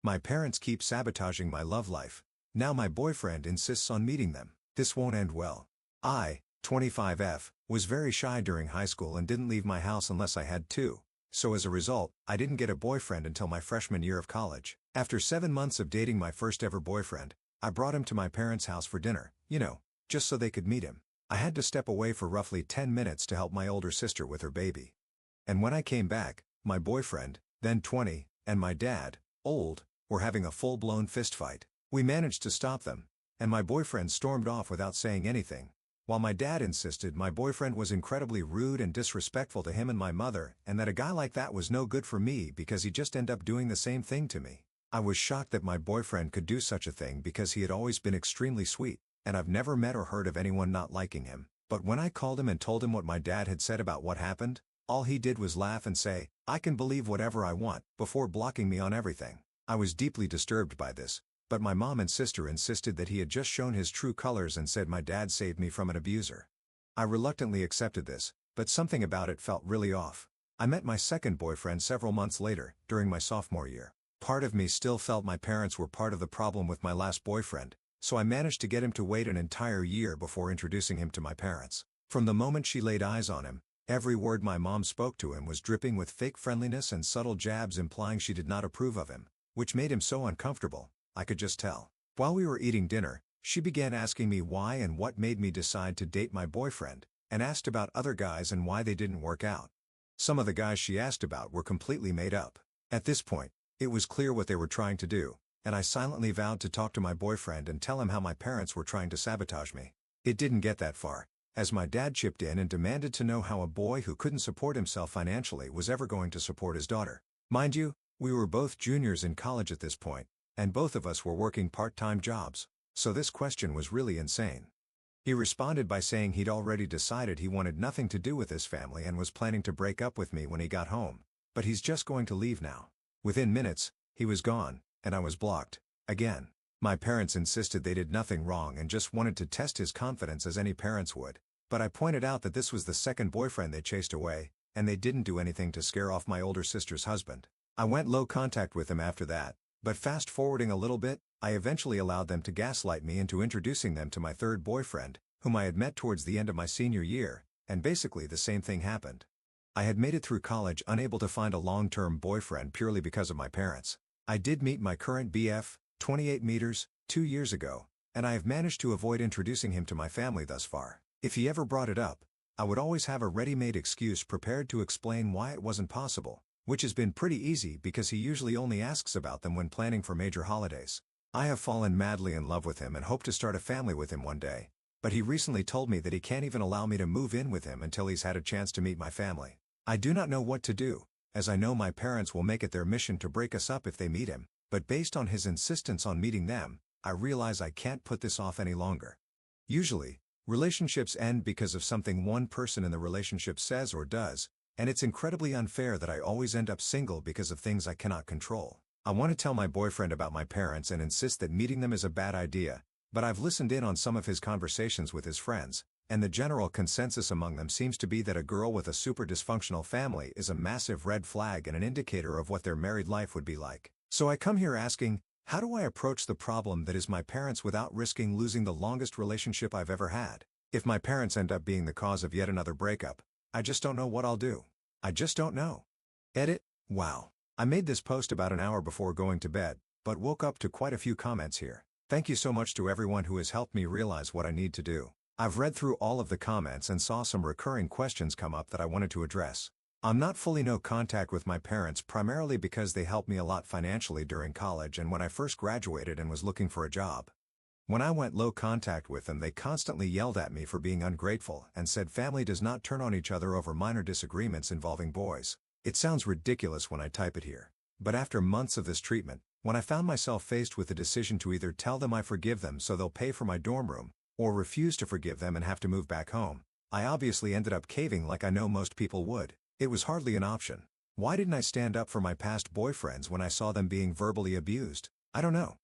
My parents keep sabotaging my love life. Now my boyfriend insists on meeting them. This won't end well. I, 25F, was very shy during high school and didn't leave my house unless I had to. So as a result, I didn't get a boyfriend until my freshman year of college. After 7 months of dating my first ever boyfriend, I brought him to my parents' house for dinner, just so they could meet him. I had to step away for roughly 10 minutes to help my older sister with her baby. And when I came back, my boyfriend, then 20, and my dad, old, were having a full-blown fistfight. We managed to stop them, and my boyfriend stormed off without saying anything. While my dad insisted my boyfriend was incredibly rude and disrespectful to him and my mother, and that a guy like that was no good for me because he'd just end up doing the same thing to me. I was shocked that my boyfriend could do such a thing because he had always been extremely sweet, and I've never met or heard of anyone not liking him. But when I called him and told him what my dad had said about what happened, all he did was laugh and say, "I can believe whatever I want," before blocking me on everything. I was deeply disturbed by this, but my mom and sister insisted that he had just shown his true colors and said my dad saved me from an abuser. I reluctantly accepted this, but something about it felt really off. I met my second boyfriend several months later, during my sophomore year. Part of me still felt my parents were part of the problem with my last boyfriend, so I managed to get him to wait an entire year before introducing him to my parents. From the moment she laid eyes on him, every word my mom spoke to him was dripping with fake friendliness and subtle jabs implying she did not approve of him, which made him so uncomfortable, I could just tell. While we were eating dinner, she began asking me why and what made me decide to date my boyfriend, and asked about other guys and why they didn't work out. Some of the guys she asked about were completely made up. At this point, it was clear what they were trying to do, and I silently vowed to talk to my boyfriend and tell him how my parents were trying to sabotage me. It didn't get that far, as my dad chipped in and demanded to know how a boy who couldn't support himself financially was ever going to support his daughter. Mind you, we were both juniors in college at this point, and both of us were working part-time jobs, so this question was really insane. He responded by saying he'd already decided he wanted nothing to do with his family and was planning to break up with me when he got home, but he's just going to leave now. Within minutes, he was gone, and I was blocked. Again, my parents insisted they did nothing wrong and just wanted to test his confidence as any parents would, but I pointed out that this was the second boyfriend they chased away, and they didn't do anything to scare off my older sister's husband. I went low contact with him after that, but fast forwarding a little bit, I eventually allowed them to gaslight me into introducing them to my third boyfriend, whom I had met towards the end of my senior year, and basically the same thing happened. I had made it through college unable to find a long-term boyfriend purely because of my parents. I did meet my current BF, 28 meters, 2 years ago, and I have managed to avoid introducing him to my family thus far. If he ever brought it up, I would always have a ready-made excuse prepared to explain why it wasn't possible, which has been pretty easy because he usually only asks about them when planning for major holidays. I have fallen madly in love with him and hope to start a family with him one day, but he recently told me that he can't even allow me to move in with him until he's had a chance to meet my family. I do not know what to do, as I know my parents will make it their mission to break us up if they meet him, but based on his insistence on meeting them, I realize I can't put this off any longer. Usually, relationships end because of something one person in the relationship says or does, and it's incredibly unfair that I always end up single because of things I cannot control. I want to tell my boyfriend about my parents and insist that meeting them is a bad idea, but I've listened in on some of his conversations with his friends, and the general consensus among them seems to be that a girl with a super dysfunctional family is a massive red flag and an indicator of what their married life would be like. So I come here asking, how do I approach the problem that is my parents without risking losing the longest relationship I've ever had? If my parents end up being the cause of yet another breakup, I just don't know what I'll do. I just don't know. Edit. Wow. I made this post about an hour before going to bed, but woke up to quite a few comments here. Thank you so much to everyone who has helped me realize what I need to do. I've read through all of the comments and saw some recurring questions come up that I wanted to address. I'm not fully no contact with my parents primarily because they helped me a lot financially during college and when I first graduated and was looking for a job. When I went low contact with them, they constantly yelled at me for being ungrateful and said family does not turn on each other over minor disagreements involving boys. It sounds ridiculous when I type it here, but after months of this treatment, when I found myself faced with the decision to either tell them I forgive them so they'll pay for my dorm room, or refuse to forgive them and have to move back home, I obviously ended up caving like I know most people would. It was hardly an option. Why didn't I stand up for my past boyfriends when I saw them being verbally abused? I don't know.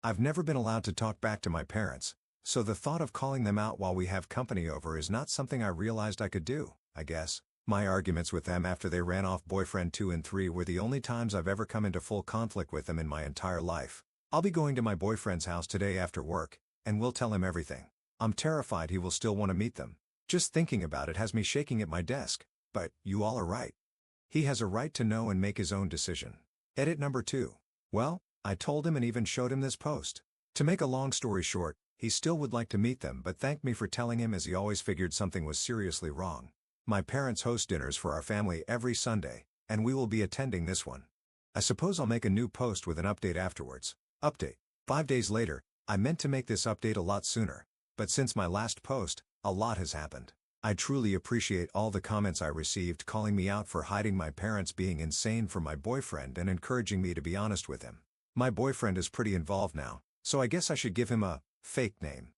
I've never been allowed to talk back to my parents, so the thought of calling them out while we have company over is not something I realized I could do, I guess. My arguments with them after they ran off boyfriend 2 and 3 were the only times I've ever come into full conflict with them in my entire life. I'll be going to my boyfriend's house today after work, and we'll tell him everything. I'm terrified he will still want to meet them. Just thinking about it has me shaking at my desk. But, you all are right. He has a right to know and make his own decision. Edit number 2. Well, I told him and even showed him this post. To make a long story short, he still would like to meet them but thanked me for telling him as he always figured something was seriously wrong. My parents host dinners for our family every Sunday, and we will be attending this one. I suppose I'll make a new post with an update afterwards. Update. 5 days later, I meant to make this update a lot sooner, but since my last post, a lot has happened. I truly appreciate all the comments I received calling me out for hiding my parents being insane from my boyfriend and encouraging me to be honest with him. My boyfriend is pretty involved now, so I guess I should give him a fake name.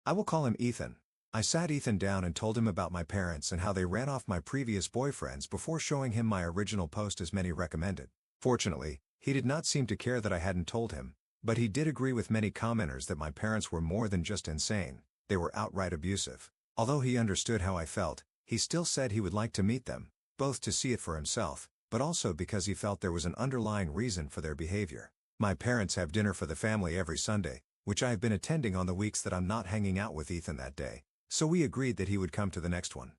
I will call him Ethan. I sat Ethan down and told him about my parents and how they ran off my previous boyfriends before showing him my original post as many recommended. Fortunately, he did not seem to care that I hadn't told him, but he did agree with many commenters that my parents were more than just insane, they were outright abusive. Although he understood how I felt, he still said he would like to meet them, both to see it for himself, but also because he felt there was an underlying reason for their behavior. My parents have dinner for the family every Sunday, which I have been attending on the weeks that I'm not hanging out with Ethan that day, so we agreed that he would come to the next one.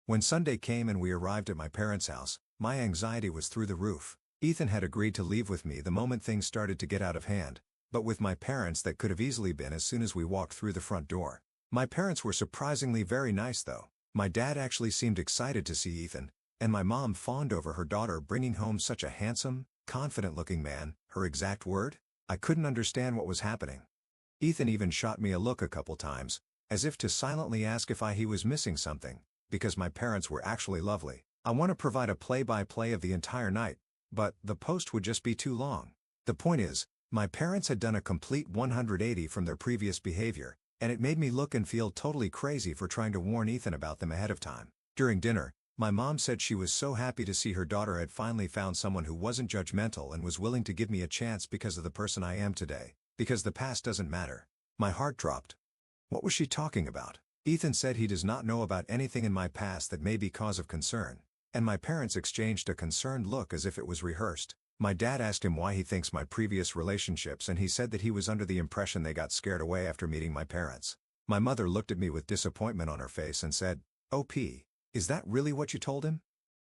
When Sunday came and we arrived at my parents' house, my anxiety was through the roof. Ethan had agreed to leave with me the moment things started to get out of hand, but with my parents that could have easily been as soon as we walked through the front door. My parents were surprisingly very nice though. My dad actually seemed excited to see Ethan, and my mom fawned over her daughter bringing home such a handsome, confident-looking man, her exact word? I couldn't understand what was happening. Ethan even shot me a look a couple times, as if to silently ask if he was missing something, because my parents were actually lovely. I want to provide a play-by-play of the entire night, but the post would just be too long. The point is, my parents had done a complete 180 from their previous behavior, and it made me look and feel totally crazy for trying to warn Ethan about them ahead of time. During dinner, my mom said she was so happy to see her daughter had finally found someone who wasn't judgmental and was willing to give me a chance because of the person I am today, because the past doesn't matter. My heart dropped. What was she talking about? Ethan said he does not know about anything in my past that may be cause of concern, and my parents exchanged a concerned look as if it was rehearsed. My dad asked him why he thinks my previous relationships and he said that he was under the impression they got scared away after meeting my parents. My mother looked at me with disappointment on her face and said, "OP, is that really what you told him?"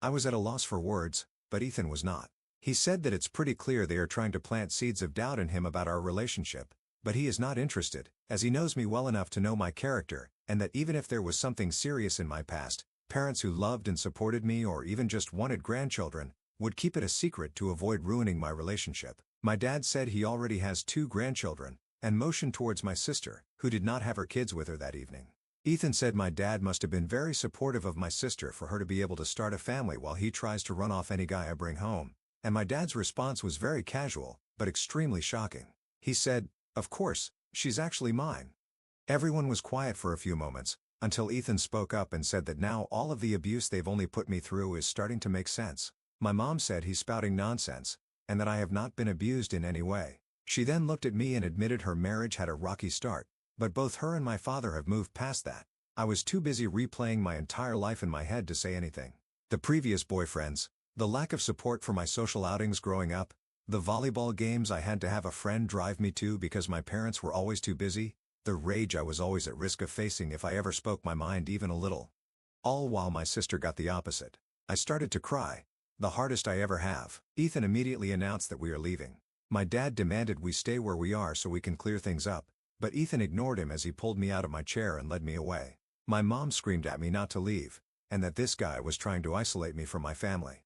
I was at a loss for words, but Ethan was not. He said that it's pretty clear they are trying to plant seeds of doubt in him about our relationship, but he is not interested, as he knows me well enough to know my character, and that even if there was something serious in my past, parents who loved and supported me or even just wanted grandchildren, would keep it a secret to avoid ruining my relationship. My dad said he already has 2 grandchildren, and motioned towards my sister, who did not have her kids with her that evening. Ethan said my dad must have been very supportive of my sister for her to be able to start a family while he tries to run off any guy I bring home, and my dad's response was very casual, but extremely shocking. He said, "Of course, she's actually mine." Everyone was quiet for a few moments, until Ethan spoke up and said that now all of the abuse they've only put me through is starting to make sense. My mom said he's spouting nonsense, and that I have not been abused in any way. She then looked at me and admitted her marriage had a rocky start, but both her and my father have moved past that. I was too busy replaying my entire life in my head to say anything. The previous boyfriends, the lack of support for my social outings growing up, the volleyball games I had to have a friend drive me to because my parents were always too busy, the rage I was always at risk of facing if I ever spoke my mind even a little. All while my sister got the opposite. I started to cry. The hardest I ever have. Ethan immediately announced that we are leaving. My dad demanded we stay where we are so we can clear things up, but Ethan ignored him as he pulled me out of my chair and led me away. My mom screamed at me not to leave, and that this guy was trying to isolate me from my family.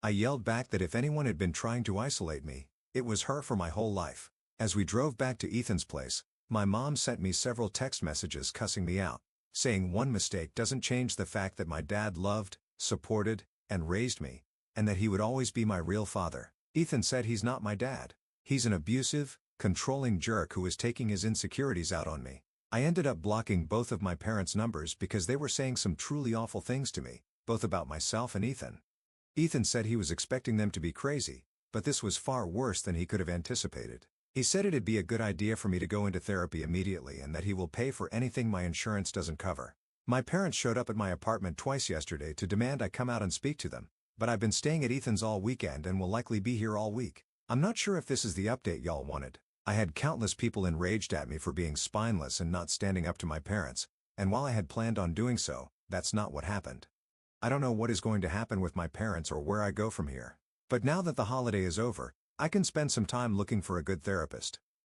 I yelled back that if anyone had been trying to isolate me, it was her for my whole life. As we drove back to Ethan's place, my mom sent me several text messages cussing me out, saying one mistake doesn't change the fact that my dad loved, supported, and raised me, and that he would always be my real father. Ethan said he's not my dad. He's an abusive, controlling jerk who is taking his insecurities out on me. I ended up blocking both of my parents' numbers because they were saying some truly awful things to me, both about myself and Ethan. Ethan said he was expecting them to be crazy, but this was far worse than he could have anticipated. He said it'd be a good idea for me to go into therapy immediately and that he will pay for anything my insurance doesn't cover. My parents showed up at my apartment twice yesterday to demand I come out and speak to them, but I've been staying at Ethan's all weekend and will likely be here all week. I'm not sure if this is the update y'all wanted. I had countless people enraged at me for being spineless and not standing up to my parents, and while I had planned on doing so, that's not what happened. I don't know what is going to happen with my parents or where I go from here. But now that the holiday is over, I can spend some time looking for a good therapist.